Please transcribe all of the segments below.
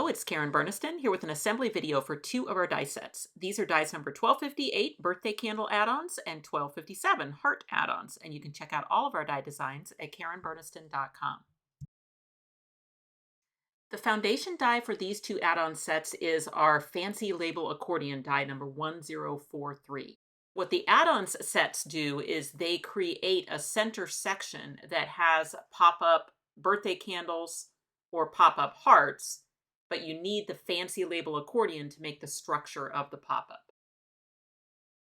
Hello, it's Karen Burniston here with an assembly video for two of our die sets. These are dies number 1258 birthday candle add-ons and 1257 heart add-ons, and you can check out all of our die designs at karenburniston.com. The foundation die for these two add-on sets is our Fancy Label Accordion die number 1043. What the add-ons sets do is they create a center section that has pop-up birthday candles or pop-up hearts, but you need the Fancy Label Accordion to make the structure of the pop-up.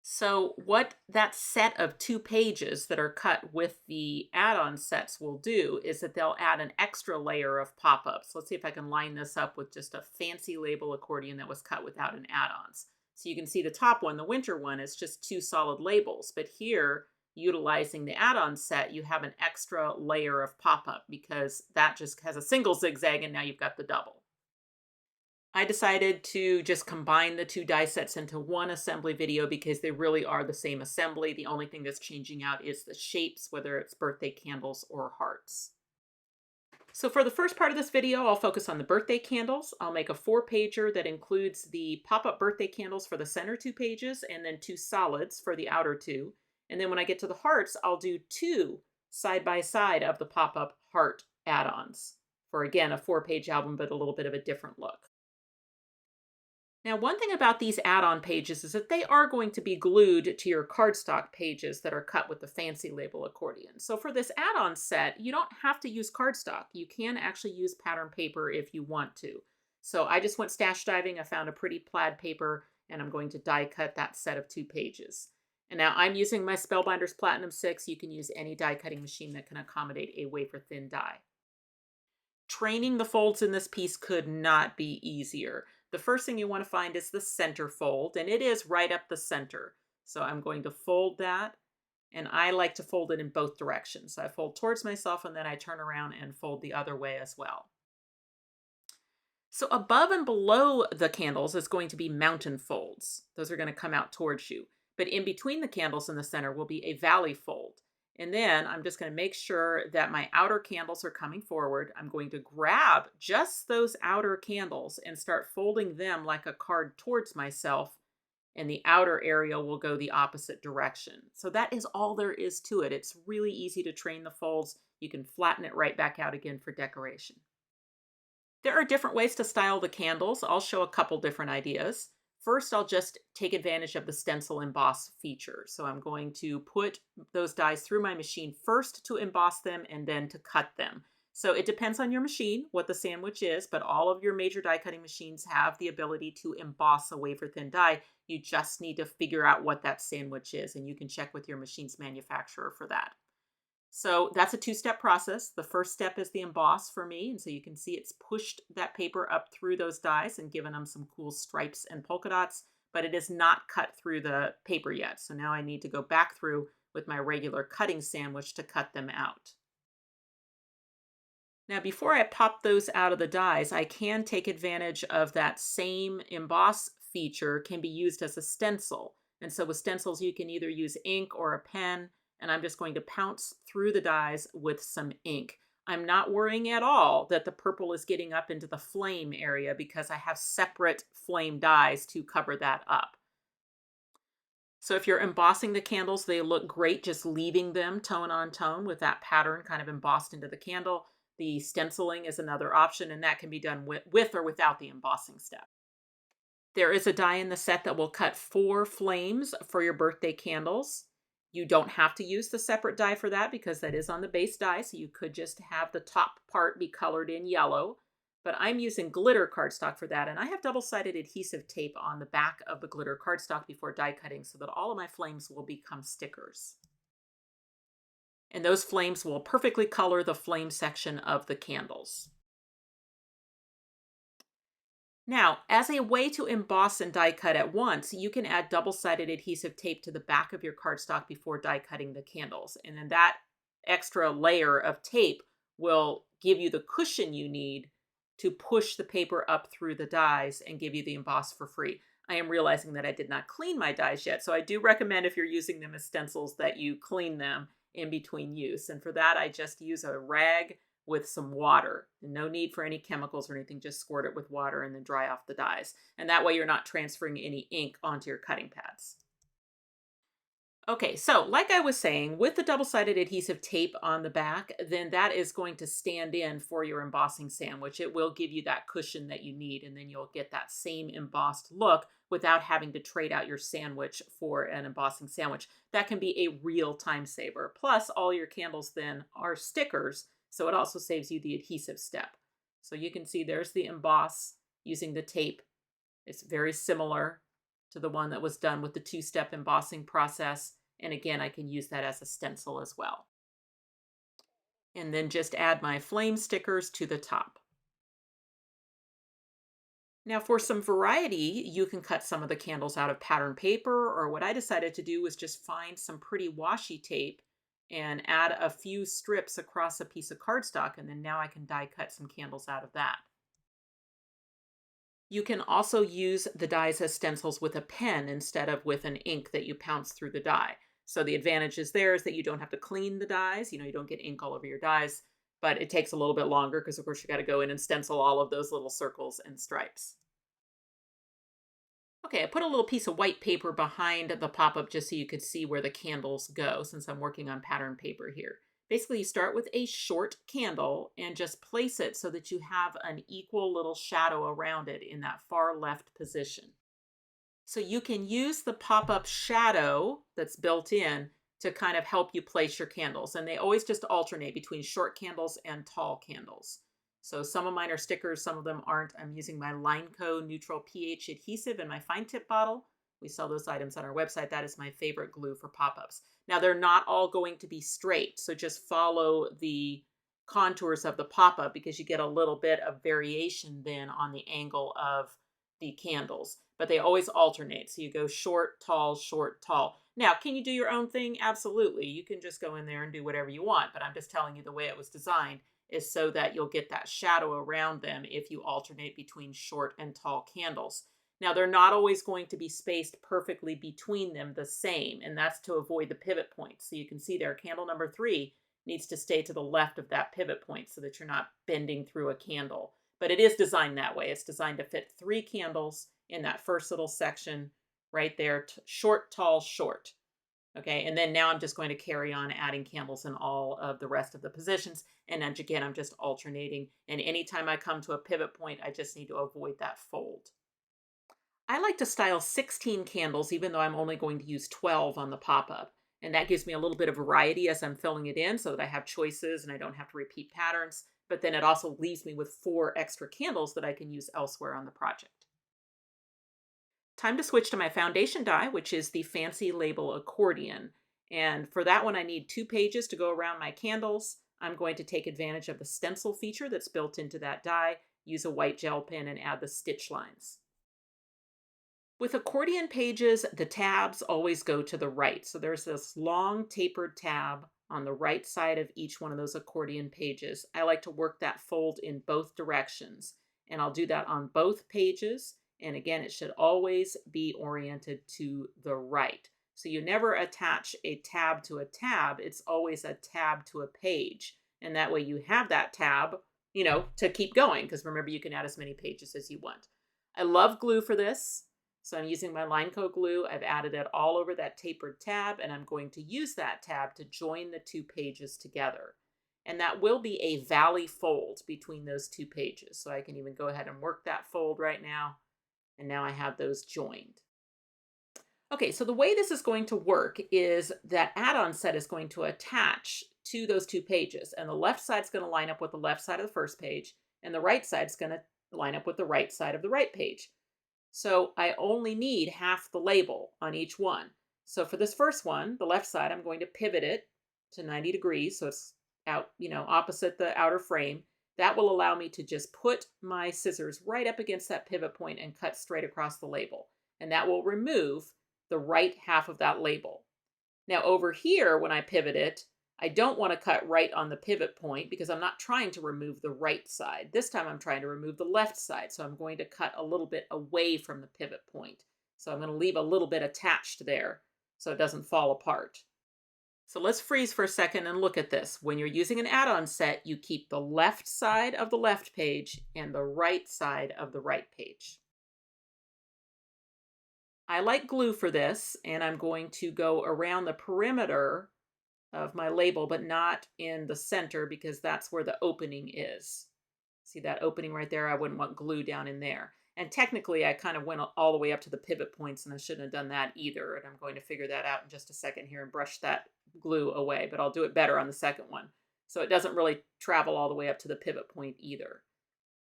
So what that set of 2 pages that are cut with the add-on sets will do is that they'll add an extra layer of pop-ups. Let's see if I can line this up with just a Fancy Label Accordion that was cut without an add-ons. So you can see the top one, the winter one, is just 2 solid labels, but here, utilizing the add-on set, you have an extra layer of pop-up because that just has a single zigzag and now you've got the double. I decided to just combine the 2 die sets into one assembly video because they really are the same assembly. The only thing that's changing out is the shapes, whether it's birthday candles or hearts. So for the first part of this video, I'll focus on the birthday candles. I'll make a 4-pager that includes the pop-up birthday candles for the center 2 pages and then 2 solids for the outer 2. And then when I get to the hearts, I'll do 2 side-by-side of the pop-up heart add-ons for, again, a 4-page album, but a little bit of a different look. Now, one thing about these add-on pages is that they are going to be glued to your cardstock pages that are cut with the Fancy Label Accordion. So for this add-on set, you don't have to use cardstock. You can actually use pattern paper if you want to. So I just went stash diving. I found a pretty plaid paper, and I'm going to die cut that set of 2 pages. And now I'm using my Spellbinders Platinum 6. You can use any die cutting machine that can accommodate a wafer-thin die. Training the folds in this piece could not be easier. The first thing you want to find is the center fold, and it is right up the center. So I'm going to fold that, and I like to fold it in both directions. So I fold towards myself, and then I turn around and fold the other way as well. So above and below the candles is going to be mountain folds. Those are going to come out towards you. But in between the candles in the center will be a valley fold. And then I'm just going to make sure that my outer candles are coming forward. I'm going to grab just those outer candles and start folding them like a card towards myself, and the outer area will go the opposite direction. So that is all there is to it. It's really easy to train the folds. You can flatten it right back out again for decoration. There are different ways to style the candles. I'll show a couple different ideas. First, I'll just take advantage of the stencil emboss feature. So I'm going to put those dies through my machine first to emboss them and then to cut them. So it depends on your machine, what the sandwich is, but all of your major die cutting machines have the ability to emboss a wafer-thin die. You just need to figure out what that sandwich is, and you can check with your machine's manufacturer for that. So that's a 2-step process. The first step is the emboss for me, and so you can see it's pushed that paper up through those dies and given them some cool stripes and polka dots, but it is not cut through the paper yet. So now I need to go back through with my regular cutting sandwich to cut them out. Now before I pop those out of the dies, I can take advantage of that same emboss feature can be used as a stencil. And so with stencils, you can either use ink or a pen, and I'm just going to pounce through the dies with some ink. I'm not worrying at all that the purple is getting up into the flame area because I have separate flame dies to cover that up. So if you're embossing the candles, they look great just leaving them tone on tone with that pattern kind of embossed into the candle. The stenciling is another option, and that can be done with or without the embossing step. There is a die in the set that will cut 4 flames for your birthday candles. You don't have to use the separate die for that because that is on the base die, so you could just have the top part be colored in yellow. But I'm using glitter cardstock for that, and I have double-sided adhesive tape on the back of the glitter cardstock before die cutting so that all of my flames will become stickers. And those flames will perfectly color the flame section of the candles. Now, as a way to emboss and die cut at once, you can add double-sided adhesive tape to the back of your cardstock before die cutting the candles. And then that extra layer of tape will give you the cushion you need to push the paper up through the dies and give you the emboss for free. I am realizing that I did not clean my dies yet, so I do recommend if you're using them as stencils that you clean them in between use. And for that, I just use a rag with some water. No need for any chemicals or anything, just squirt it with water and then dry off the dyes. And that way you're not transferring any ink onto your cutting pads. Okay, so like I was saying, with the double-sided adhesive tape on the back, then that is going to stand in for your embossing sandwich. It will give you that cushion that you need, and then you'll get that same embossed look without having to trade out your sandwich for an embossing sandwich. That can be a real time saver. Plus, all your candles then are stickers, so it also saves you the adhesive step. So you can see there's the emboss using the tape. It's very similar to the one that was done with the two-step embossing process. And again, I can use that as a stencil as well. And then just add my flame stickers to the top. Now for some variety, you can cut some of the candles out of pattern paper, or what I decided to do was just find some pretty washi tape and add a few strips across a piece of cardstock, and then now I can die cut some candles out of that. You can also use the dies as stencils with a pen instead of with an ink that you pounce through the die. So the advantage is there is that you don't have to clean the dies. You don't get ink all over your dies, but it takes a little bit longer because of course you got to go in and stencil all of those little circles and stripes. Okay, I put a little piece of white paper behind the pop-up just so you could see where the candles go since I'm working on pattern paper here. Basically, you start with a short candle and just place it so that you have an equal little shadow around it in that far left position. So you can use the pop-up shadow that's built in to kind of help you place your candles. And they always just alternate between short candles and tall candles. So some of mine are stickers, some of them aren't. I'm using my LINECO neutral pH adhesive in my fine tip bottle. We sell those items on our website. That is my favorite glue for pop-ups. Now, they're not all going to be straight, so just follow the contours of the pop-up because you get a little bit of variation then on the angle of the candles. But they always alternate, so you go short, tall, short, tall. Now, can you do your own thing? Absolutely. You can just go in there and do whatever you want, but I'm just telling you the way it was designed is so that you'll get that shadow around them if you alternate between short and tall candles. Now, they're not always going to be spaced perfectly between them the same, and that's to avoid the pivot points. So you can see there, candle number 3 needs to stay to the left of that pivot point so that you're not bending through a candle. But it is designed that way. It's designed to fit 3 candles in that first little section right there, short, tall, short. Okay, and then now I'm just going to carry on adding candles in all of the rest of the positions. And then again, I'm just alternating. And anytime I come to a pivot point, I just need to avoid that fold. I like to style 16 candles, even though I'm only going to use 12 on the pop-up. And that gives me a little bit of variety as I'm filling it in so that I have choices and I don't have to repeat patterns. But then it also leaves me with 4 extra candles that I can use elsewhere on the project. Time to switch to my foundation die, which is the Fancy Label Accordion. And for that one, I need 2 pages to go around my candles. I'm going to take advantage of the stencil feature that's built into that die, use a white gel pen, and add the stitch lines. With accordion pages, the tabs always go to the right. So there's this long tapered tab on the right side of each one of those accordion pages. I like to work that fold in both directions, and I'll do that on both pages. And again, it should always be oriented to the right. So you never attach a tab to a tab. It's always a tab to a page. And that way you have that tab, to keep going. Because remember, you can add as many pages as you want. I love glue for this. So I'm using my LINECO glue. I've added it all over that tapered tab. And I'm going to use that tab to join the 2 pages together. And that will be a valley fold between those 2 pages. So I can even go ahead and work that fold right now. And now I have those joined. Okay, so the way this is going to work is that add-on set is going to attach to those 2 pages. And the left side is going to line up with the left side of the first page. And the right side is going to line up with the right side of the right page. So I only need half the label on each one. So for this first one, the left side, I'm going to pivot it to 90 degrees. So it's out, opposite the outer frame. That will allow me to just put my scissors right up against that pivot point and cut straight across the label. And that will remove the right half of that label. Now over here, when I pivot it, I don't want to cut right on the pivot point because I'm not trying to remove the right side. This time I'm trying to remove the left side. So I'm going to cut a little bit away from the pivot point. So I'm going to leave a little bit attached there so it doesn't fall apart. So let's freeze for a second and look at this. When you're using an add-on set, you keep the left side of the left page and the right side of the right page. I like glue for this, and I'm going to go around the perimeter of my label, but not in the center because that's where the opening is. See that opening right there? I wouldn't want glue down in there. And technically, I kind of went all the way up to the pivot points, and I shouldn't have done that either. And I'm going to figure that out in just a second here and brush that glue away, but I'll do it better on the second one. So it doesn't really travel all the way up to the pivot point either.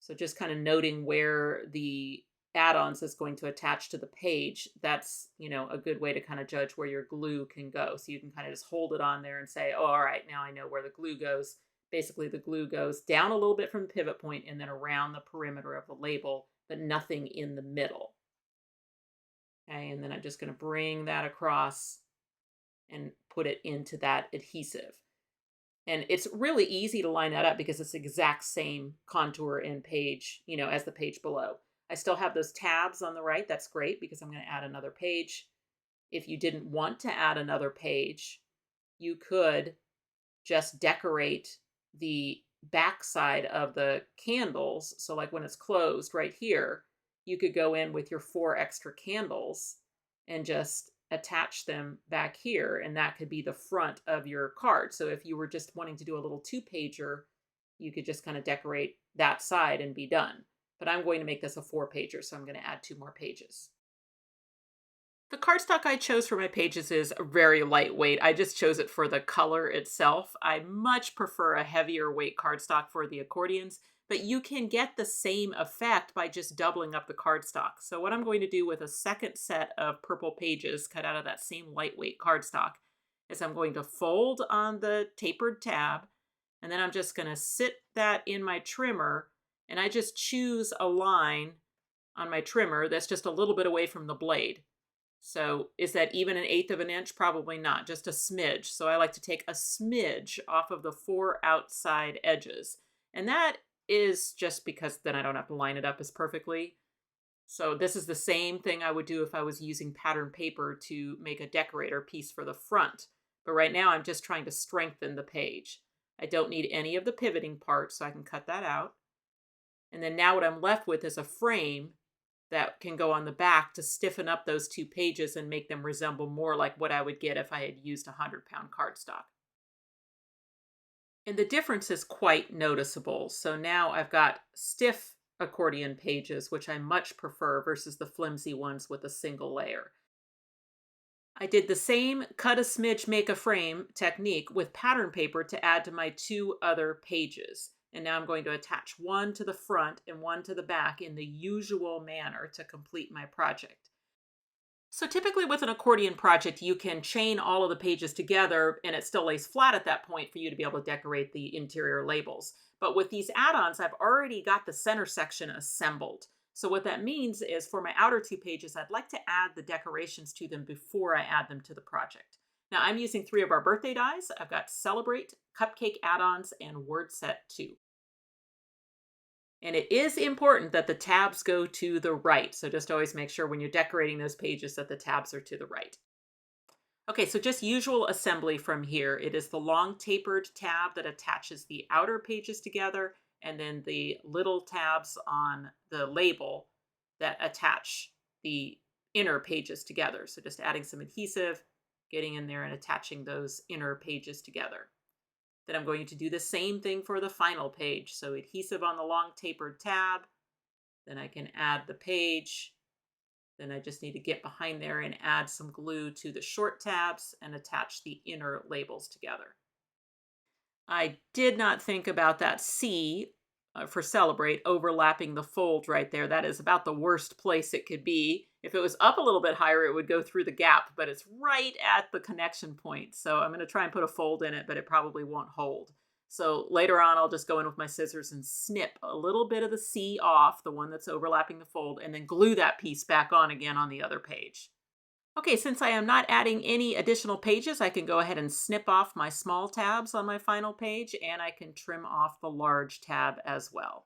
So just kind of noting where the add-ons is going to attach to the page, that's, a good way to kind of judge where your glue can go. So you can kind of just hold it on there and say, oh, all right, now I know where the glue goes. Basically, the glue goes down a little bit from the pivot point and then around the perimeter of the label, but nothing in the middle. Okay, and then I'm just going to bring that across and put it into that adhesive. And it's really easy to line that up because it's the exact same contour and page, as the page below. I still have those tabs on the right. That's great because I'm going to add another page. If you didn't want to add another page, you could just decorate the back side of the candles. So like when it's closed right here, you could go in with your 4 extra candles and just attach them back here, and that could be the front of your card. So if you were just wanting to do a little 2-pager, you could just kind of decorate that side and be done. But I'm going to make this a 4-pager, so I'm going to add 2 more pages. The cardstock I chose for my pages is very lightweight. I just chose it for the color itself. I much prefer a heavier weight cardstock for the accordions, but you can get the same effect by just doubling up the cardstock. So what I'm going to do with a second set of purple pages cut out of that same lightweight cardstock is I'm going to fold on the tapered tab, and then I'm just going to sit that in my trimmer, and I just choose a line on my trimmer that's just a little bit away from the blade. So is that even 1/8 of an inch? Probably not, just a smidge. So I like to take a smidge off of the 4 outside edges. And that is just because then I don't have to line it up as perfectly. So this is the same thing I would do if I was using pattern paper to make a decorator piece for the front. But right now I'm just trying to strengthen the page. I don't need any of the pivoting parts, so I can cut that out. And then now what I'm left with is a frame that can go on the back to stiffen up those 2 pages and make them resemble more like what I would get if I had used 100-pound cardstock. And the difference is quite noticeable. So now I've got stiff accordion pages, which I much prefer versus the flimsy ones with a single layer. I did the same cut a smidge, make a frame technique with pattern paper to add to my 2 other pages. And now I'm going to attach one to the front and one to the back in the usual manner to complete my project. So typically with an accordion project, you can chain all of the pages together and it still lays flat at that point for you to be able to decorate the interior labels. But with these add-ons, I've already got the center section assembled. So what that means is for my outer 2 pages, I'd like to add the decorations to them before I add them to the project. Now I'm using 3 of our birthday dies. I've got Celebrate, Cupcake Add-ons, and Word Set 2. And it is important that the tabs go to the right. So just always make sure when you're decorating those pages that the tabs are to the right. Okay, so just usual assembly from here. It is the long tapered tab that attaches the outer pages together, and then the little tabs on the label that attach the inner pages together. So just adding some adhesive, getting in there and attaching those inner pages together. Then I'm going to do the same thing for the final page. So adhesive on the long tapered tab, then I can add the page. Then I just need to get behind there and add some glue to the short tabs and attach the inner labels together. I did not think about that C for Celebrate overlapping the fold right there. That is about the worst place it could be. If it was up a little bit higher, it would go through the gap, but it's right at the connection point. So I'm going to try and put a fold in it, but it probably won't hold. So later on, I'll just go in with my scissors and snip a little bit of the C off, the one that's overlapping the fold, and then glue that piece back on again on the other page. Okay, since I am not adding any additional pages, I can go ahead and snip off my small tabs on my final page, and I can trim off the large tab as well.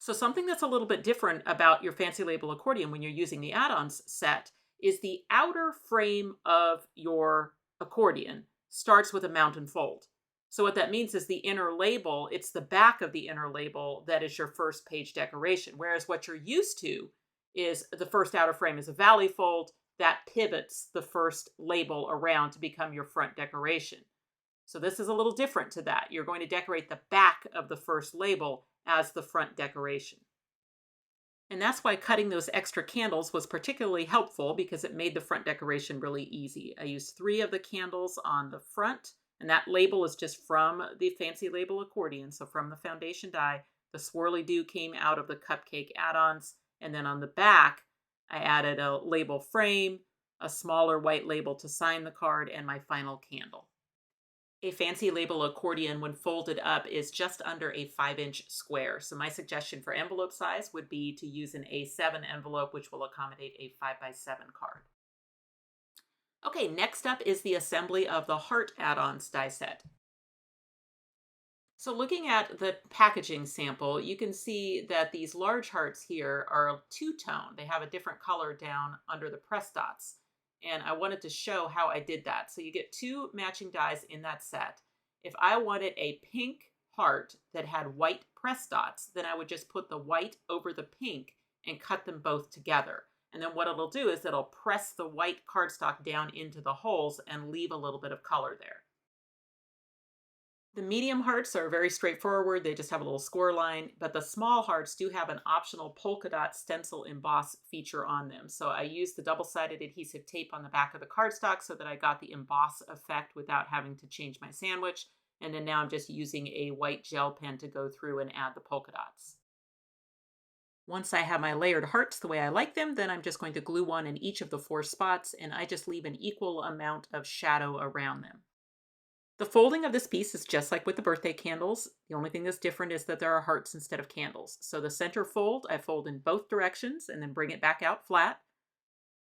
So something that's a little bit different about your Fancy Label accordion when you're using the add-ons set is the outer frame of your accordion starts with a mountain fold. So what that means is the inner label, it's the back of the inner label that is your first page decoration. Whereas what you're used to is the first outer frame is a valley fold that pivots the first label around to become your front decoration. So this is a little different to that. You're going to decorate the back of the first label as the front decoration. And that's why cutting those extra candles was particularly helpful, because it made the front decoration really easy. I used 3 of the candles on the front, and that label is just from the Fancy Label Accordion, so from the foundation die. The swirly do came out of the Cupcake add-ons, and then on the back, I added a label frame, a smaller white label to sign the card, and my final candle. A Fancy Label Accordion, when folded up, is just under a 5-inch square. So my suggestion for envelope size would be to use an A7 envelope, which will accommodate a 5x7 card. Okay, next up is the assembly of the heart add-ons die set. So looking at the packaging sample, you can see that these large hearts here are two-tone. They have a different color down under the press dots. And I wanted to show how I did that. So you get 2 matching dies in that set. If I wanted a pink heart that had white press dots, then I would just put the white over the pink and cut them both together. And then what it'll do is it'll press the white cardstock down into the holes and leave a little bit of color there. The medium hearts are very straightforward. They just have a little score line, but the small hearts do have an optional polka dot stencil emboss feature on them. So I used the double-sided adhesive tape on the back of the cardstock so that I got the emboss effect without having to change my sandwich. And then now I'm just using a white gel pen to go through and add the polka dots. Once I have my layered hearts the way I like them, then I'm just going to glue one in each of the 4 spots, and I just leave an equal amount of shadow around them. The folding of this piece is just like with the birthday candles. The only thing that's different is that there are hearts instead of candles. So the center fold, I fold in both directions and then bring it back out flat.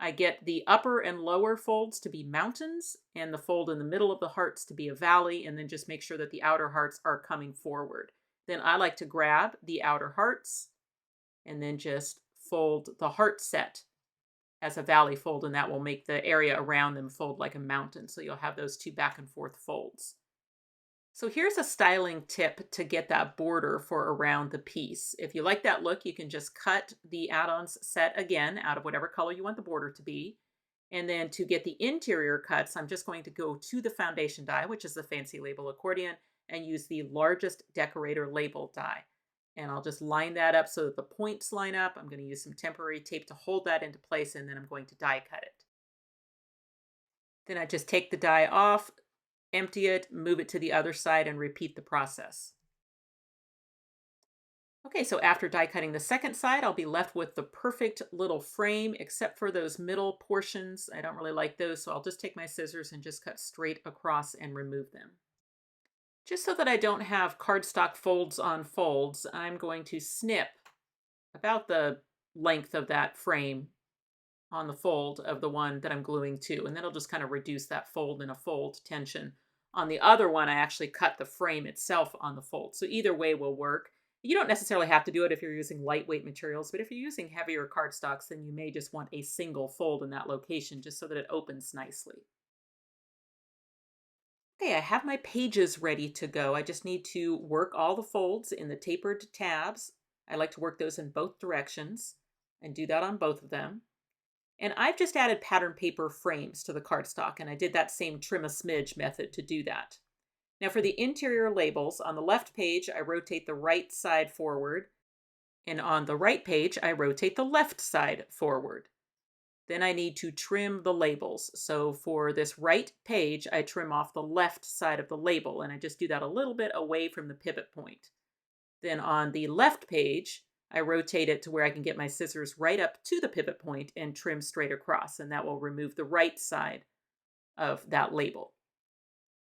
I get the upper and lower folds to be mountains, and the fold in the middle of the hearts to be a valley, and then just make sure that the outer hearts are coming forward. Then I like to grab the outer hearts and then just fold the heart set as a valley fold, and that will make the area around them fold like a mountain. So you'll have those 2 back and forth folds. So here's a styling tip to get that border for around the piece. If you like that look, you can just cut the add-ons set again out of whatever color you want the border to be. And then to get the interior cuts, I'm just going to go to the foundation die, which is the Fancy Label Accordion, and use the largest decorator label die. And I'll just line that up so that the points line up. I'm going to use some temporary tape to hold that into place, and then I'm going to die cut it. Then I just take the die off, empty it, move it to the other side, and repeat the process. Okay, so after die cutting the second side, I'll be left with the perfect little frame, except for those middle portions. I don't really like those, so I'll just take my scissors and just cut straight across and remove them. Just so that I don't have cardstock folds on folds, I'm going to snip about the length of that frame on the fold of the one that I'm gluing to, and then it'll just kind of reduce that fold in a fold tension. On the other one, I actually cut the frame itself on the fold, so either way will work. You don't necessarily have to do it if you're using lightweight materials, but if you're using heavier cardstocks, then you may just want a single fold in that location just so that it opens nicely. Okay, I have my pages ready to go. I just need to work all the folds in the tapered tabs. I like to work those in both directions and do that on both of them. And I've just added pattern paper frames to the cardstock, and I did that same trim a smidge method to do that. Now for the interior labels, on the left page, I rotate the right side forward, and on the right page, I rotate the left side forward. Then I need to trim the labels. So for this right page, I trim off the left side of the label, and I just do that a little bit away from the pivot point. Then on the left page, I rotate it to where I can get my scissors right up to the pivot point and trim straight across, and that will remove the right side of that label.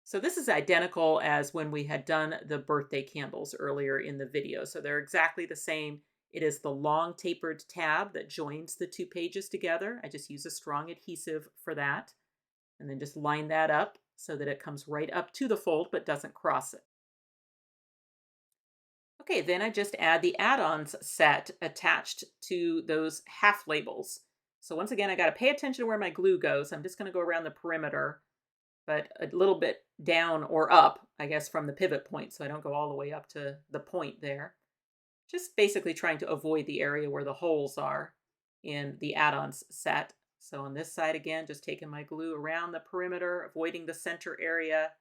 So this is identical as when we had done the birthday candles earlier in the video. So they're exactly the same. It is the long tapered tab that joins the 2 pages together. I just use a strong adhesive for that. And then just line that up so that it comes right up to the fold but doesn't cross it. Okay, then I just add the add-ons set attached to those half labels. So once again, I got to pay attention to where my glue goes. I'm just going to go around the perimeter, but a little bit down or up, I guess, from the pivot point, so I don't go all the way up to the point there. Just basically trying to avoid the area where the holes are in the add-ons set. So on this side again, just taking my glue around the perimeter, avoiding the center area,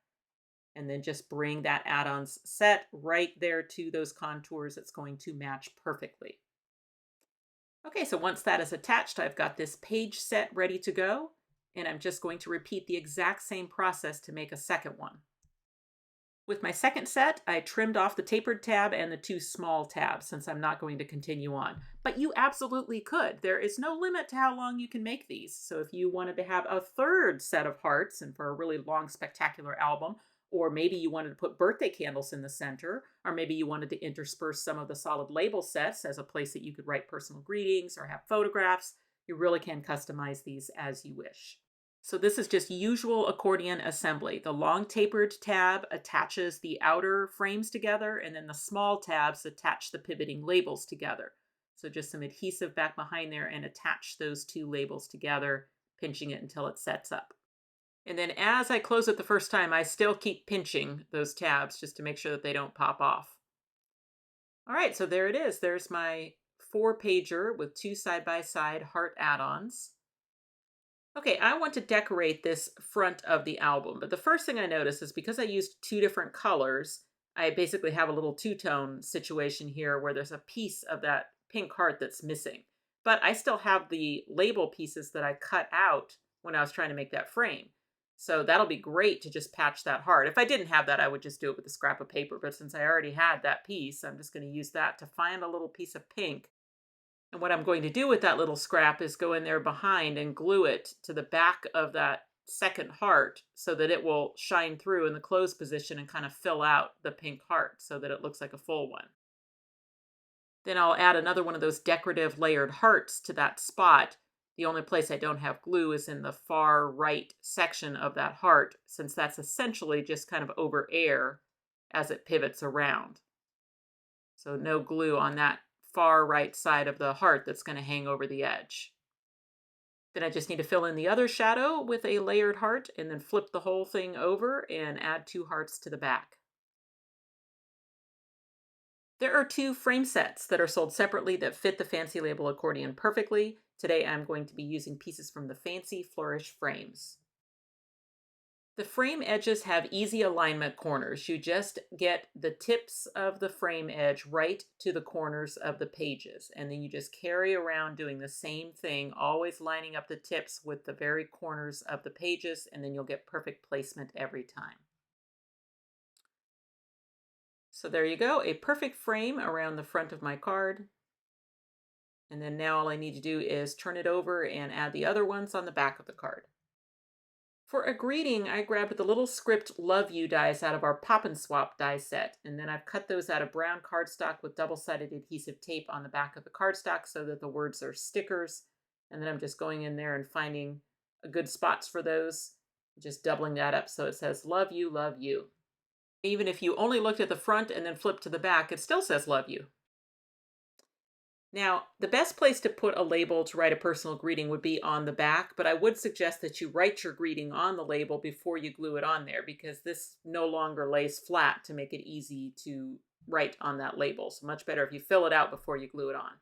and then just bring that add-ons set right there to those contours. It's going to match perfectly. Okay, so once that is attached, I've got this page set ready to go, and I'm just going to repeat the exact same process to make a second one. With my second set, I trimmed off the tapered tab and the 2 small tabs since I'm not going to continue on. But you absolutely could. There is no limit to how long you can make these. So if you wanted to have a third set of hearts and for a really long, spectacular album, or maybe you wanted to put birthday candles in the center, or maybe you wanted to intersperse some of the solid label sets as a place that you could write personal greetings or have photographs, you really can customize these as you wish. So this is just usual accordion assembly. The long tapered tab attaches the outer frames together, and then the small tabs attach the pivoting labels together. So just some adhesive back behind there and attach those 2 labels together, pinching it until it sets up. And then as I close it the first time, I still keep pinching those tabs just to make sure that they don't pop off. All right, so there it is. There's my 4-pager with 2 side-by-side heart add-ons. Okay, I want to decorate this front of the album, but the first thing I notice is because I used 2 different colors, I basically have a little two-tone situation here where there's a piece of that pink heart that's missing. But I still have the label pieces that I cut out when I was trying to make that frame. So that'll be great to just patch that heart. If I didn't have that, I would just do it with a scrap of paper, but since I already had that piece, I'm just going to use that to find a little piece of pink. And what I'm going to do with that little scrap is go in there behind and glue it to the back of that second heart so that it will shine through in the closed position and kind of fill out the pink heart so that it looks like a full one. Then I'll add another one of those decorative layered hearts to that spot. The only place I don't have glue is in the far right section of that heart, since that's essentially just kind of over air as it pivots around. So no glue on that far right side of the heart that's going to hang over the edge. Then I just need to fill in the other shadow with a layered heart and then flip the whole thing over and add 2 hearts to the back. There are 2 frame sets that are sold separately that fit the Fancy Label Accordion perfectly. Today I'm going to be using pieces from the Fancy Flourish frames. The frame edges have easy alignment corners. You just get the tips of the frame edge right to the corners of the pages, and then you just carry around doing the same thing, always lining up the tips with the very corners of the pages, and then you'll get perfect placement every time. So there you go, a perfect frame around the front of my card. And then now all I need to do is turn it over and add the other ones on the back of the card. For a greeting, I grabbed the little script Love You dies out of our Pop and Swap die set, and then I've cut those out of brown cardstock with double-sided adhesive tape on the back of the cardstock so that the words are stickers, and then I'm just going in there and finding good spots for those, just doubling that up so it says Love You, Love You. Even if you only looked at the front and then flipped to the back, it still says Love You. Now, the best place to put a label to write a personal greeting would be on the back, but I would suggest that you write your greeting on the label before you glue it on there because this no longer lays flat to make it easy to write on that label. So much better if you fill it out before you glue it on.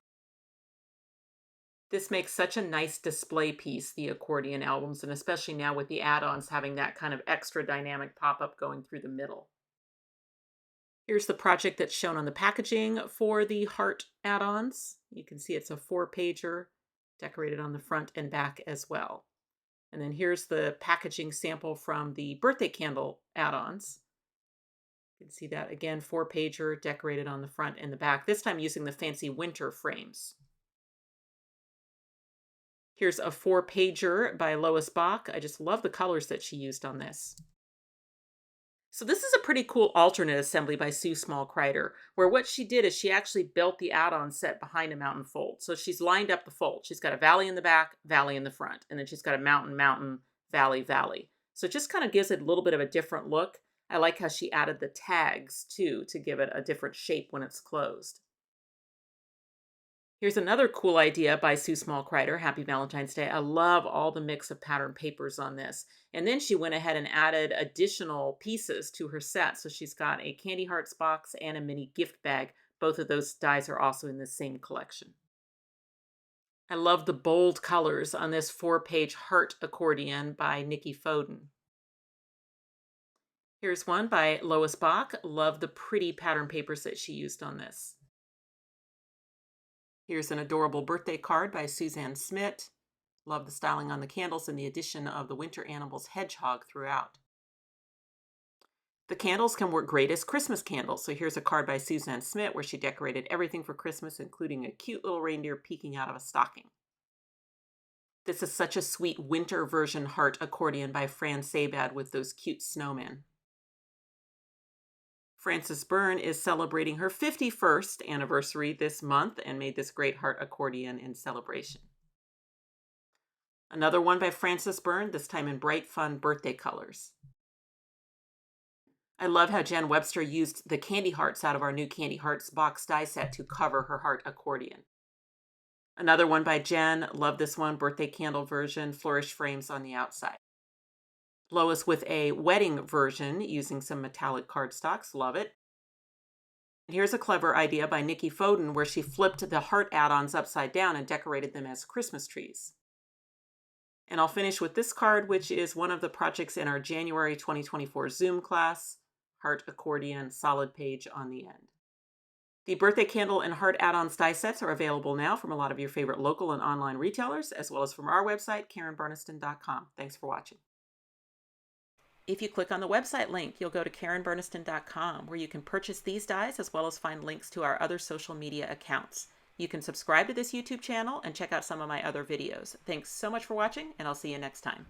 This makes such a nice display piece, the accordion albums, and especially now with the add-ons having that kind of extra dynamic pop-up going through the middle. Here's the project that's shown on the packaging for the heart add-ons. You can see it's a 4-pager decorated on the front and back as well. And then here's the packaging sample from the birthday candle add-ons. You can see that again, 4-pager decorated on the front and the back, this time using the fancy winter frames. Here's a 4-pager by Lois Bach. I just love the colors that she used on this. So this is a pretty cool alternate assembly by Sue Small-Kreider, where what she did is she actually built the add-on set behind a mountain fold. So she's lined up the fold. She's got a valley in the back, valley in the front, and then she's got a mountain, mountain, valley, valley. So it just kind of gives it a little bit of a different look. I like how she added the tags too to give it a different shape when it's closed. Here's another cool idea by Sue Small-Kreider. Happy Valentine's Day. I love all the mix of pattern papers on this. And then she went ahead and added additional pieces to her set. So she's got a Candy Hearts box and a mini gift bag. Both of those dies are also in the same collection. I love the bold colors on this 4-page heart accordion by Nikki Foden. Here's one by Lois Bach. Love the pretty pattern papers that she used on this. Here's an adorable birthday card by Suzanne Smith. Love the styling on the candles and the addition of the Winter Animals hedgehog throughout. The candles can work great as Christmas candles. So here's a card by Suzanne Smith where she decorated everything for Christmas, including a cute little reindeer peeking out of a stocking. This is such a sweet winter version heart accordion by Fran Sabad with those cute snowmen. Frances Byrne is celebrating her 51st anniversary this month and made this great heart accordion in celebration. Another one by Frances Byrne, this time in bright, fun birthday colors. I love how Jen Webster used the candy hearts out of our new Candy Hearts box die set to cover her heart accordion. Another one by Jen, love this one, birthday candle version, Flourish frames on the outside. Lois with a wedding version using some metallic cardstocks. Love it. And here's a clever idea by Nikki Foden where she flipped the heart add-ons upside down and decorated them as Christmas trees. And I'll finish with this card, which is one of the projects in our January 2024 Zoom class, heart accordion, solid page on the end. The birthday candle and heart add-ons die sets are available now from a lot of your favorite local and online retailers, as well as from our website, KarenBurniston.com. Thanks for watching. If you click on the website link, you'll go to KarenBurniston.com, where you can purchase these dies as well as find links to our other social media accounts. You can subscribe to this YouTube channel and check out some of my other videos. Thanks so much for watching, and I'll see you next time.